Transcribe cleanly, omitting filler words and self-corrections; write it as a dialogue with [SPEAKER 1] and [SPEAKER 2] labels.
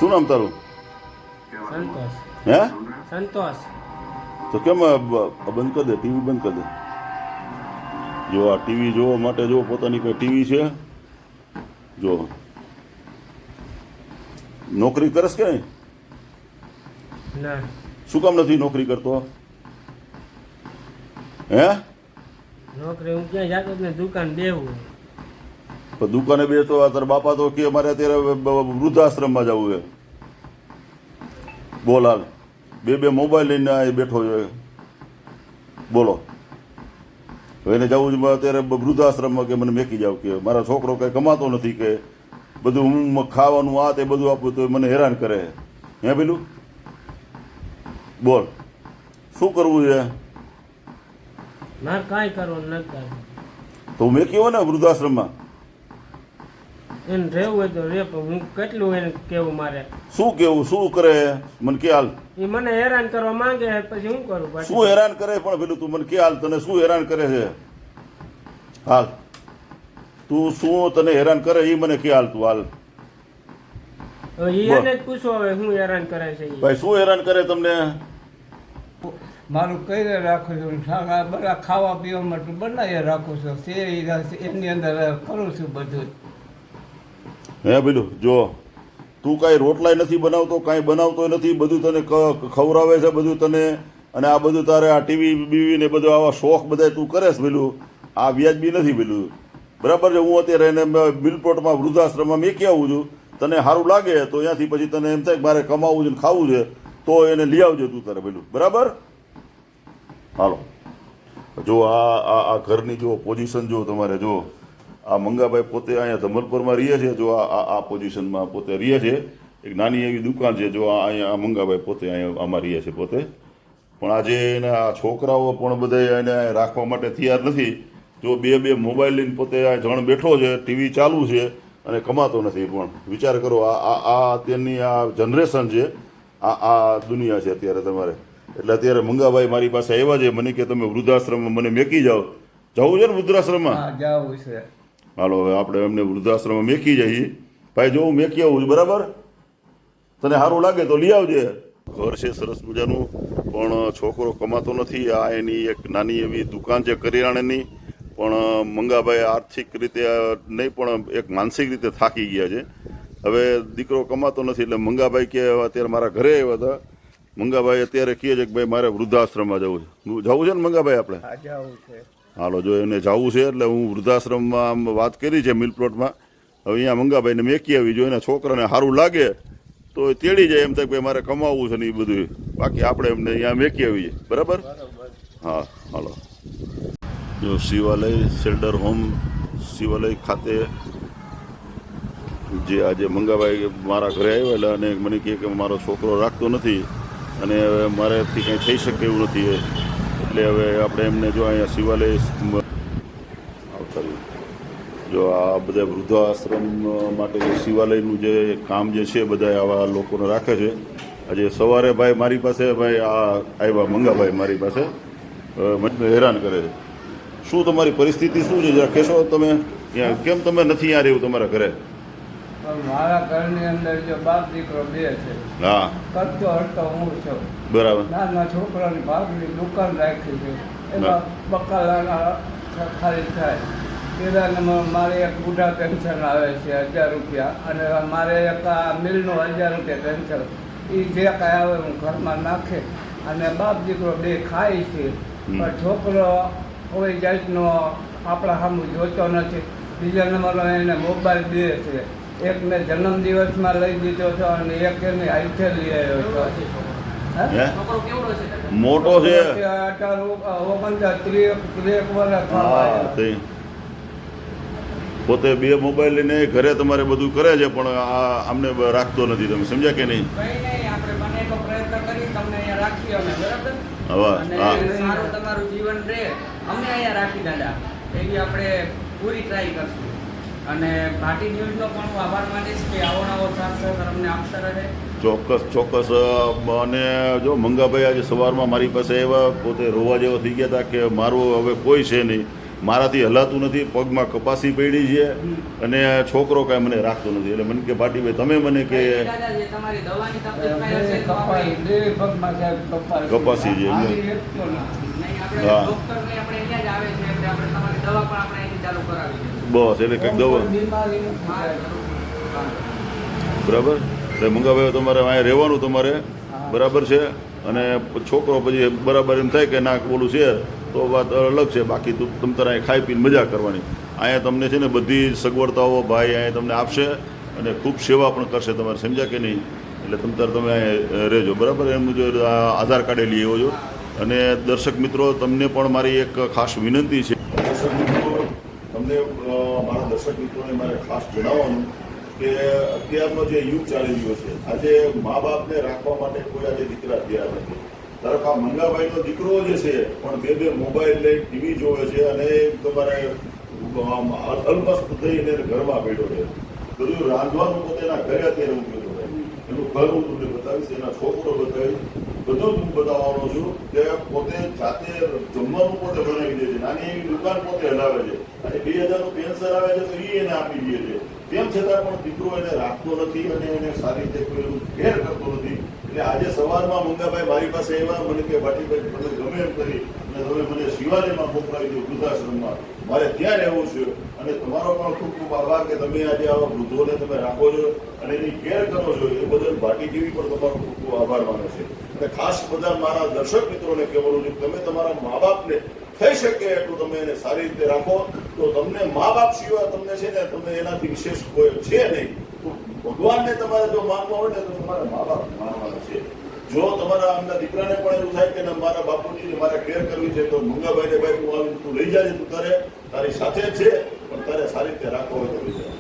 [SPEAKER 1] શું નામ તારું?
[SPEAKER 2] સંતોષ.
[SPEAKER 1] હે?
[SPEAKER 2] સંતોષ.
[SPEAKER 1] તો કેમ બંધ કરી દે, ટીવી બંધ કરી દે. જો આ ટીવી જોવા માટે જો પોતાની પાસે ટીવી છે. જો નોકરી કરસ કે નહીં?
[SPEAKER 2] ના.
[SPEAKER 1] શું કામ નથી નોકરી કરતો? હે?
[SPEAKER 2] નોકરી હું ક્યાં જાતો જ ને દુકાન બેહું.
[SPEAKER 1] પણ દુકાને બેસતો તારા બાપા તો કે મારે અત્યારે વૃદ્ધાશ્રમમાં જવું છે. બોલ હાલ, બે મોબાઈલ લઈને આ બેઠો છે. બોલો હવે એને જવું છે અત્યારે વૃદ્ધાશ્રમમાં કે મને મેકી જાવ કે મારા છોકરો કંઈ કમાતો નથી કે બધું હું ખાવાનું આ તે બધું આપું તો મને હેરાન કરે. હે પેલું બોલ શું કરવું છે?
[SPEAKER 2] મારે કાંઈ કરવાનું નથી કરવું.
[SPEAKER 1] તો હું મેકી હોય ને વૃદ્ધાશ્રમમાં.
[SPEAKER 2] એને રહેવું હોય તો રે, પણ હું કેટલું એને કેવું મારે?
[SPEAKER 1] શું કેવું શું કરે મને કે હાલ.
[SPEAKER 2] એ મને હેરાન કરવા માંગે છે, પછી શું કરું પાછું?
[SPEAKER 1] શું હેરાન કરે પણ પેલું તું મને કે હાલ તને શું હેરાન કરે છે? હાલ તું શું તને હેરાન કરે એ મને કે હાલ તું હાલ.
[SPEAKER 2] હવે એને જ પૂછો હવે શું હેરાન કરે છે ઈ.
[SPEAKER 1] ભાઈ શું હેરાન કરે તમને?
[SPEAKER 3] મારું કઈ રાખું છું, બધા ખાવા પીવા માટે બનાવી રાખું છું, શેરી એની અંદર કરું છું બધું.
[SPEAKER 1] હે પેલું જો તું કાંઈ રોટલાય નથી બનાવતો, કાંઈ બનાવતો નથી, બધું તને ખવડાવે છે બધું તને, અને આ બધું તારે આ ટીવી બીવી ને બધું આવા શોખ બધા તું કરેશ પેલું, આ વ્યાજબી નથી પેલું. બરાબર છે? હું અત્યારે એને મિલપોર્ટમાં વૃદ્ધાશ્રમમાં મેકી આવું છું. તને સારું લાગે તો ત્યાંથી પછી તને એમ થાય કે મારે કમાવું છે ને ખાવું છે તો એને લઈ આવજે તું તારે પેલું. બરાબર? હાલો જો આ ઘરની જો પોઝિશન જો તમારે જો આ મંગાભાઈ પોતે અહીંયા ધમલપુરમાં રહે છે. જો આ પોઝિશનમાં પોતે રહે છે. એક નાની એવી દુકાન છે. જો અહીંયા મંગાભાઈ પોતે અહીંયા આમાં રહે છે પોતે. પણ આજે એના છોકરાઓ પણ બધા એને રાખવા માટે તૈયાર નથી. જો બે મોબાઈલ લઈને પોતે આ જણ બેઠો છે, ટીવી ચાલુ છે અને કમાતો નથી. પણ વિચાર કરો આ અત્યારની આ જનરેશન છે, આ દુનિયા છે અત્યારે તમારે. એટલે અત્યારે મંગાભાઈ મારી પાસે આવ્યા છે, મને કે તમે વૃદ્ધાશ્રમમાં મને મેકી જાઓ. જવું છે ને વૃદ્ધાશ્રમમાં?
[SPEAKER 3] જવું છે.
[SPEAKER 1] હાલો હવે આપણે એમને વૃદ્ધાશ્રમમાં મેકી જઈએ. ભાઈ જો હું મેકી આવું છું. બરાબર? તને સારું લાગે તો લઈ આવજે. ઘર છે સરસ મજાનું, પણ છોકરો કમાતો નથી. આ એની એક નાની એવી દુકાન છે કરિયાણાની. પણ મંગાભાઈ આર્થિક રીતે નહીં પણ એક માનસિક રીતે થાકી ગયા છે. હવે દીકરો કમાતો નથી એટલે મંગાભાઈ કે અત્યારે મારા ઘરે આવ્યા હતા. મંગાભાઈ અત્યારે કહે છે કે ભાઈ મારે વૃદ્ધાશ્રમમાં જવું છે. જવું છે ને મંગાભાઈ આપણે?
[SPEAKER 3] જવું છે.
[SPEAKER 1] હાલો જો એને જવું છે એટલે હું વૃદ્ધાશ્રમમાં આમ વાત કરી છે મિલપ્લોટમાં. હવે અહીંયા મંગાભાઈને મેકી આવી. જો એના છોકરાને સારું લાગે તો એ તેડી જાય. એમ થાય કે ભાઈ મારે કમાવવું છે ને એ બધું. બાકી આપણે એમને અહીંયા મેકી આવીએ. બરાબર? હા હાલો. જો શિવાલય શેલ્ટર હોમ શિવાલય ખાતે જે આજે મંગાભાઈ મારા ઘરે આવેલા અને મને કહે કે મારો છોકરો રાખતો નથી અને હવે મારાથી કંઈ થઈ શકે એવું નથી. એટલે હવે આપણે એમને જો અહીંયા શિવાલય આવતા જો આ બધા વૃદ્ધાશ્રમ માટે જે શિવાલયનું જે કામ જે છે બધા આવા લોકોને રાખે છે. આજે સવારે ભાઈ મારી પાસે ભાઈ આ આવ્યા મંગાભાઈ મારી પાસે, મને હેરાન કરે છે. શું તમારી પરિસ્થિતિ શું છે જરા કહેશો તમે? કેમ તમે નથી અહીંયા રહેવું તમારા ઘરે?
[SPEAKER 3] મારા ઘરની અંદર જો બાપ દીકરો બે છે.
[SPEAKER 1] હા
[SPEAKER 3] કરતો હરતો હું છું.
[SPEAKER 1] બરાબર.
[SPEAKER 3] નાના છોકરાની ભાગની દુકાન રાખી છે, એમાં બકાલાના ખાલી થાય. પેલા મારે એક બુઢા પેન્શન આવે છે 1000 રૂપિયા, અને મારે એક આ મિલનું 1000 રૂપિયા પેન્શન. એ જે કાંઈ આવે હું ઘરમાં નાખે અને બાપ દીકરો બે ખાય છે. પણ છોકરો કોઈ જાતનો આપણા સામું જોતો નથી. બીજા નંબરનો એને મોબાઈલ બે છે. એક મેં જન્મદિવસમાં લઈ દીધો છો અને એક એની આઈથે લઈ આવ્યો છો.
[SPEAKER 1] મોટો છે.
[SPEAKER 3] 29-30 વર્ષ.
[SPEAKER 1] પોતે બે મોબાઈલ લઈને ઘરે તમારે બધું કરે છે, પણ અમને રાખતો નથી. તમે સમજ્યા કે નહીં?
[SPEAKER 4] આપણે બને એટલો પ્રયત્ન કરી તમને અહીંયા રાખીએ અમે. બરાબર?
[SPEAKER 1] હવે હા
[SPEAKER 4] સારું તમારું જીવન રહે અમને અહીંયા રાખી દાદા એવી આપણે પૂરી ટ્રાય કરશું. અને ભાટી ન્યૂઝનો પણ હું આભાર માનીશ કે આવો નવો સાથ સહકાર અમને આપતા રહે.
[SPEAKER 1] ચોક્કસ. અને જો મંગાભાઈ આજે સવારમાં મારી પાસે આવ્યા, પોતે રોવા જેવા થઈ ગયા હતા કે મારું હવે કોઈ છે નહીં, મારાથી હલાતું નથી, પગમાં કપાસી પડી છે અને છોકરો કાંઈ મને રાખતો નથી. એટલે મને કે ભાટીભાઈ તમે મને કે
[SPEAKER 4] દાદા જે તમારી દવાની તકલીફ કાંઈ હશે તો આપણે
[SPEAKER 3] બે પગમાં સાહેબ
[SPEAKER 1] કપાસી છે એમને.
[SPEAKER 3] આની એકતો નથી.
[SPEAKER 4] નહીં આપણે
[SPEAKER 1] હા.
[SPEAKER 4] ડોક્ટરને આપણે અહીંયા જ આવે છે એટલે આપણે તમારી દવા પણ આપણે અહીંથી ચાલુ કરાવી છે.
[SPEAKER 1] બસ એટલે કંઈક દવા
[SPEAKER 3] બીમારી નથી
[SPEAKER 4] હા,
[SPEAKER 3] સાહેબ.
[SPEAKER 4] જરૂર.
[SPEAKER 1] બરાબર. એટલે મંગાભાઈ તમારે અહીંયા રહેવાનું તમારે બરાબર છે. અને છોકરો પછી બરાબર એમ થાય કે ના ઓલું છે તો વાત અલગ છે. બાકી તો તમ તારે અહીંયા ખાઈ પીને મજા કરવાની. અહીંયા તમને છે ને બધી સગવડતાઓ ભાઈ અહીંયા તમને આપશે અને ખૂબ સેવા પણ કરશે તમારે, સમજ્યા કે નહીં? એટલે તમ તારે તમે અહીંયા રહેજો બરાબર. એમનું જો આધાર કાર્ડે લઈ આવ્યો છો. અને દર્શક મિત્રો તમને પણ મારી એક ખાસ વિનંતી છે. દર્શક મિત્રો તમને મારા દર્શક મિત્રોને મારે ખાસ જણાવવાનું કે અત્યારનો જે યુગ ચાલી રહ્યો છે, આજે મા બાપને રાખવા માટે કોઈ આજે દીકરા તૈયાર નથી. ધારો કે આ મંગાભાઈનો દીકરો જે છે પણ બે મોબાઈલ લઈ ટીવી જોવે છે અને તમારે અલમસ્ત થઈને ઘરમાં બેઠો છે. બધું રાંધવાનું પોતે એના ઘરે અત્યારે હું કહેતો એનું ઘર હું તમને બતાવીશ, એના છોકરો બતાવીશ, બધું હું બતાવવાનો છું કે પોતે જાતે જમવાનું પોતે બનાવી દે છે. નાની એવી દુકાન પોતે હલાવે છે અને 2000નું પેન્શન આવે છે તો એને આપી દે છે. તેમ છતાં પણ દીકરો એને રાખતો નથી અને એને સારી રીતે કોઈ એનું કેર કરતો નથી. એટલે આજે સવારમાં મંગાભાઈ મારી પાસે આવ્યા, મને કે ભાટીભાઈ મને ગમે એમ કરી અને તમે મને શિવાલયમાં મોકલાવી દો, વૃદ્ધાશ્રમમાં મારે ત્યાં રહેવું છે. અને તમારો પણ ખૂબ ખૂબ આભાર કે તમે આજે આવા વૃદ્ધોને તમે રાખો છો અને એની કેર કરો છો. એ બદલ ભાટી ટીવી પણ તમારો ખૂબ ખૂબ આભાર માને છે. અને ખાસ બધા મારા દર્શક મિત્રોને કહેવાનું છે કે તમે તમારા મા બાપને થઈ શકે એટલું તમે એને સારી રીતે રાખો તો તમને મા બાપ સિવાય તમને છે ને તમે એનાથી વિશેષ કોઈ છે નહીં. તો ભગવાનને તમારે જો માનવા હોય ને તો તમારા મા બાપ માનવાના છે. જો તમારા આમના દીકરાને પણ એવું થાય કે મારા બાપુજીને મારે કેર કરવી છે તો મંગાભાઈને ભાઈ તું આવી તું લઈ જાય, તું તારે તારી સાથે જ છે પણ તારે સારી રીતે રાખવો હોય તો લઈ જાય.